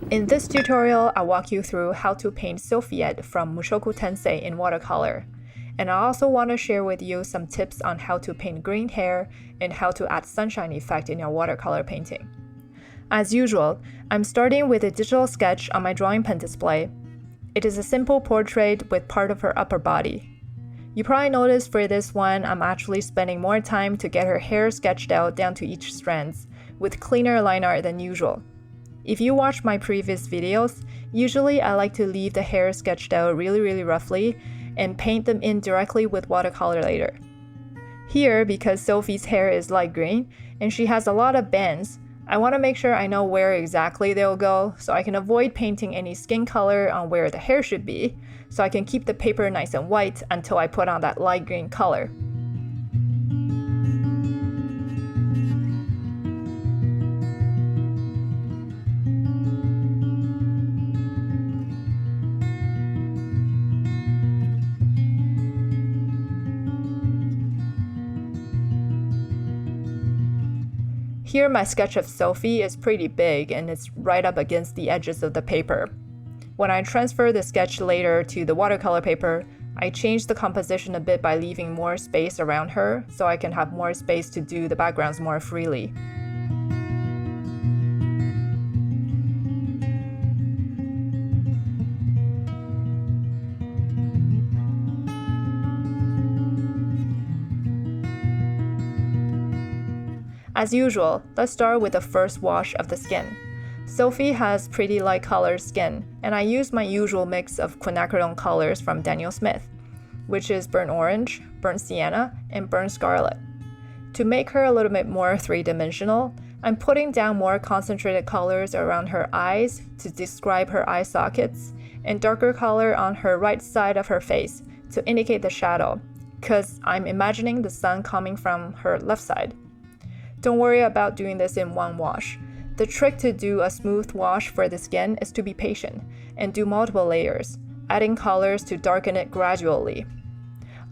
In this tutorial, I'll walk you through how to paint Sylphiette from Mushoku Tensei in watercolor. And I also want to share with you some tips on how to paint green hair and how to add sunshine effect in your watercolor painting. As usual, I'm starting with a digital sketch on my drawing pen display. It is a simple portrait with part of her upper body. You probably noticed for this one, I'm actually spending more time to get her hair sketched out down to each strands, with cleaner line art than usual. If you watch my previous videos, usually I like to leave the hair sketched out really roughly and paint them in directly with watercolor later. Here, because Sophie's hair is light green and she has a lot of bands, I want to make sure I know where exactly they'll go so I can avoid painting any skin color on where the hair should be, so I can keep the paper nice and white until I put on that light green color. Here my sketch of Sophie is pretty big and it's right up against the edges of the paper. When I transfer the sketch later to the watercolor paper, I change the composition a bit by leaving more space around her so I can have more space to do the backgrounds more freely. As usual, let's start with the first wash of the skin. Sophie has pretty light colored skin, and I use my usual mix of quinacridone colors from Daniel Smith, which is burnt orange, burnt sienna, and burnt scarlet. To make her a little bit more three-dimensional, I'm putting down more concentrated colors around her eyes to describe her eye sockets, and darker color on her right side of her face to indicate the shadow, because I'm imagining the sun coming from her left side. Don't worry about doing this in one wash. The trick to do a smooth wash for the skin is to be patient and do multiple layers, adding colors to darken it gradually.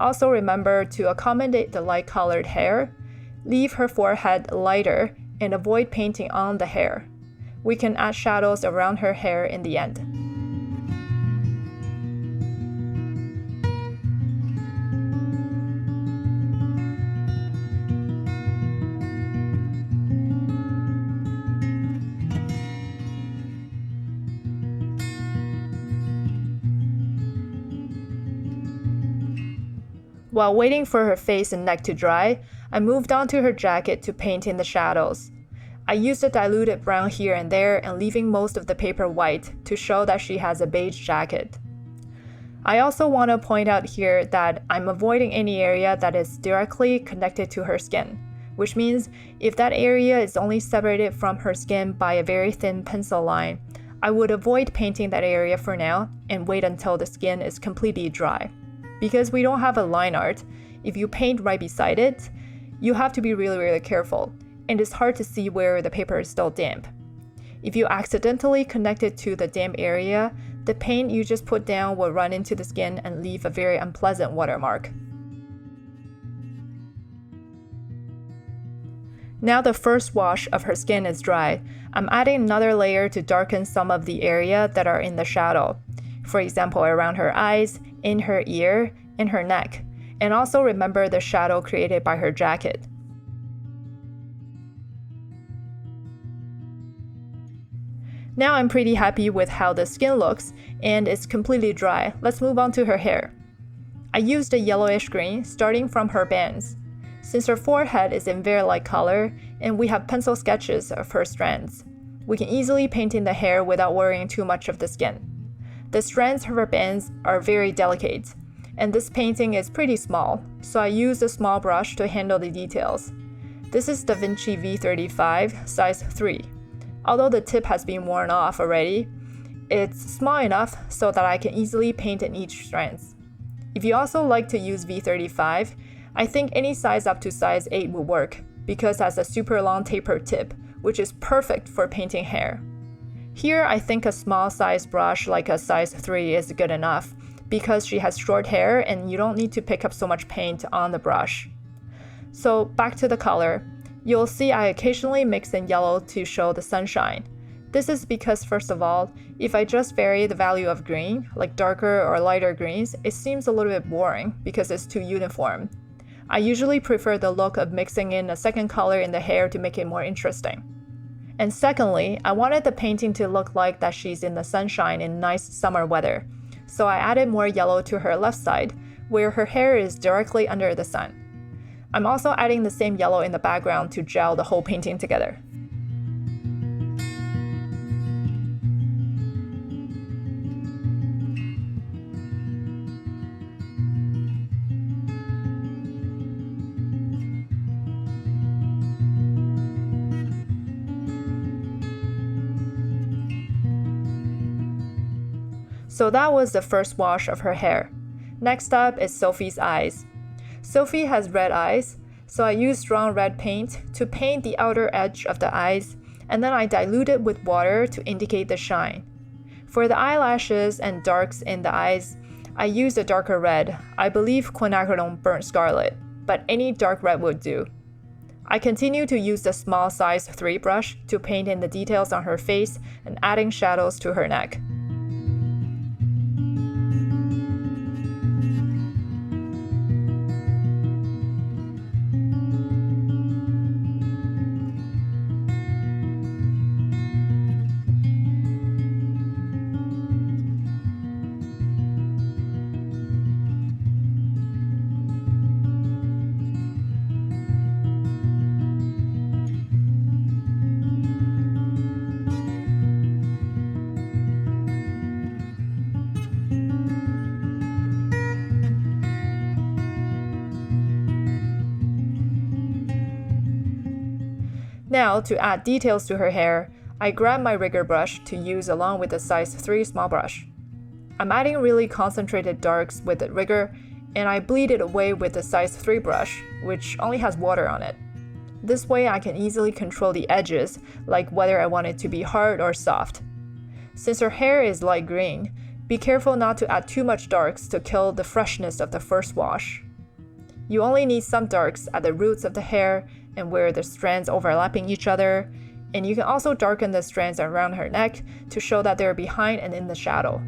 Also remember to accommodate the light-colored hair, leave her forehead lighter and avoid painting on the hair. We can add shadows around her hair in the end. While waiting for her face and neck to dry, I moved on to her jacket to paint in the shadows. I used a diluted brown here and there and leaving most of the paper white to show that she has a beige jacket. I also want to point out here that I'm avoiding any area that is directly connected to her skin, which means if that area is only separated from her skin by a very thin pencil line, I would avoid painting that area for now and wait until the skin is completely dry. Because we don't have a line art, if you paint right beside it, you have to be really careful, and it's hard to see where the paper is still damp. If you accidentally connect it to the damp area, the paint you just put down will run into the skin and leave a very unpleasant watermark. Now the first wash of her skin is dry, I'm adding another layer to darken some of the area that are in the shadow. For example, around her eyes, in her ear, and her neck, and also remember the shadow created by her jacket. Now I'm pretty happy with how the skin looks, and it's completely dry. Let's move on to her hair. I used a yellowish green starting from her bands. Since her forehead is in very light color, and we have pencil sketches of her strands, we can easily paint in the hair without worrying too much of the skin. The strands of her bands are very delicate, and this painting is pretty small, so I used a small brush to handle the details. This is the Vinci V35, size 3. Although the tip has been worn off already, it's small enough so that I can easily paint in each strands. If you also like to use V35, I think any size up to size 8 will work, because it has a super long tapered tip, which is perfect for painting hair. Here, I think a small size brush like a size 3 is good enough because she has short hair and you don't need to pick up so much paint on the brush. So back to the color, you'll see I occasionally mix in yellow to show the sunshine. This is because, first of all, if I just vary the value of green, like darker or lighter greens, it seems a little bit boring because it's too uniform. I usually prefer the look of mixing in a second color in the hair to make it more interesting. And secondly, I wanted the painting to look like that she's in the sunshine in nice summer weather, so I added more yellow to her left side, where her hair is directly under the sun. I'm also adding the same yellow in the background to gel the whole painting together. So that was the first wash of her hair. Next up is Sophie's eyes. Sophie has red eyes, so I used strong red paint to paint the outer edge of the eyes, and then I diluted with water to indicate the shine. For the eyelashes and darks in the eyes, I used a darker red, I believe quinacridone burnt scarlet, but any dark red would do. I continue to use the small size 3 brush to paint in the details on her face and adding shadows to her neck. Now, to add details to her hair, I grab my rigger brush to use along with the size 3 small brush. I'm adding really concentrated darks with the rigger, and I bleed it away with the size 3 brush, which only has water on it. This way I can easily control the edges, like whether I want it to be hard or soft. Since her hair is light green, be careful not to add too much darks to kill the freshness of the first wash. You only need some darks at the roots of the hair and where the strands overlapping each other, and you can also darken the strands around her neck to show that they're behind and in the shadow.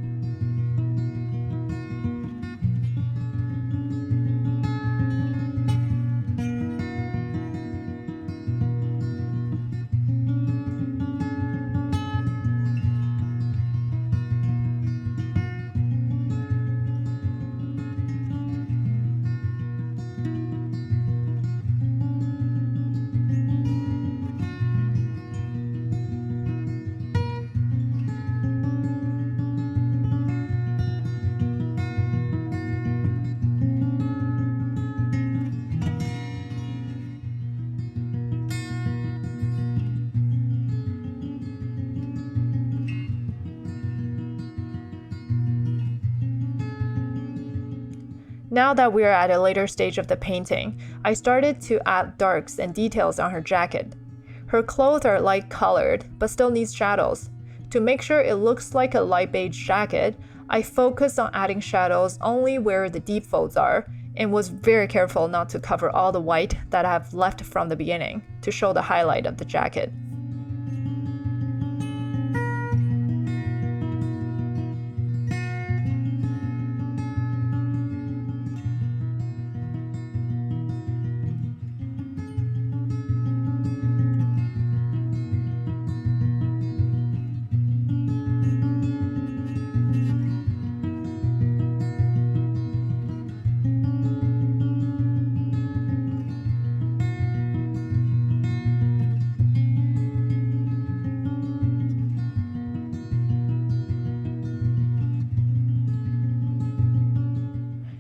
Now that we are at a later stage of the painting, I started to add darks and details on her jacket. Her clothes are light colored, but still needs shadows. To make sure it looks like a light beige jacket, I focused on adding shadows only where the deep folds are, and was very careful not to cover all the white that I have left from the beginning, to show the highlight of the jacket.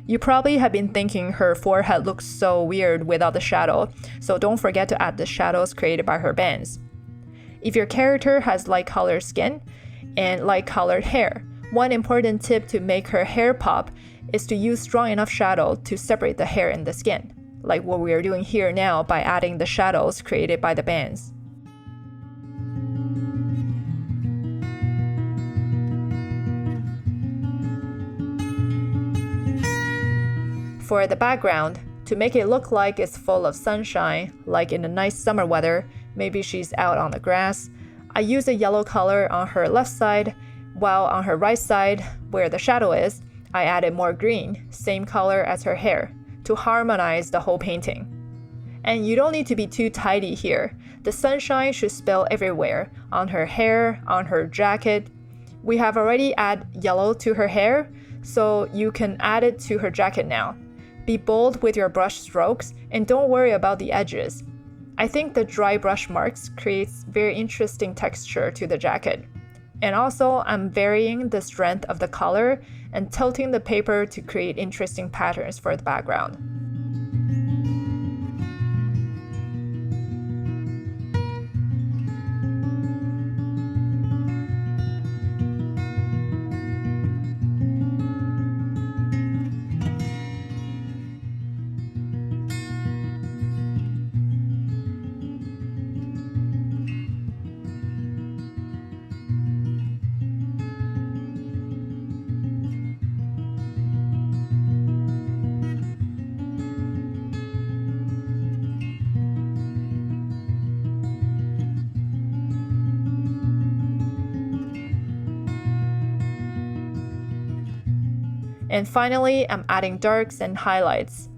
You probably have been thinking her forehead looks so weird without the shadow, so don't forget to add the shadows created by her bands. If your character has light-colored skin and light-colored hair, one important tip to make her hair pop is to use strong enough shadow to separate the hair and the skin, like what we are doing here now by adding the shadows created by the bands. For the background, to make it look like it's full of sunshine, like in a nice summer weather, maybe she's out on the grass, I use a yellow color on her left side, while on her right side, where the shadow is, I added more green, same color as her hair, to harmonize the whole painting. And you don't need to be too tidy here. The sunshine should spill everywhere, on her hair, on her jacket. We have already added yellow to her hair, so you can add it to her jacket now. Be bold with your brush strokes and don't worry about the edges. I think the dry brush marks creates very interesting texture to the jacket. And also, I'm varying the strength of the color and tilting the paper to create interesting patterns for the background. And finally, I'm adding darks and highlights.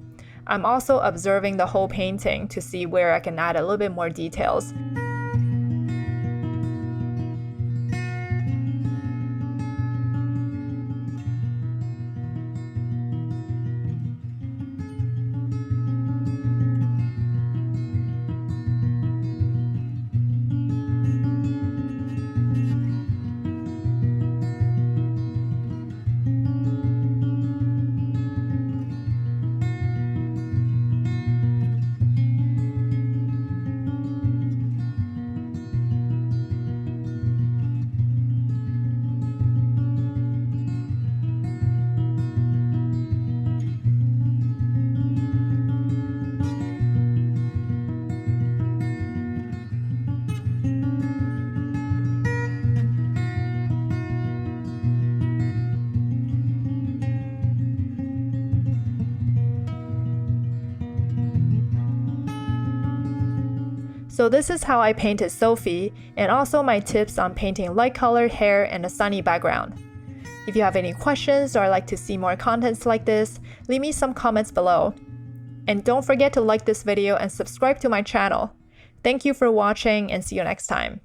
I'm also observing the whole painting to see where I can add a little bit more details. So this is how I painted Sophie, and also my tips on painting light colored hair and a sunny background. If you have any questions or like to see more contents like this, leave me some comments below. And don't forget to like this video and subscribe to my channel. Thank you for watching and see you next time.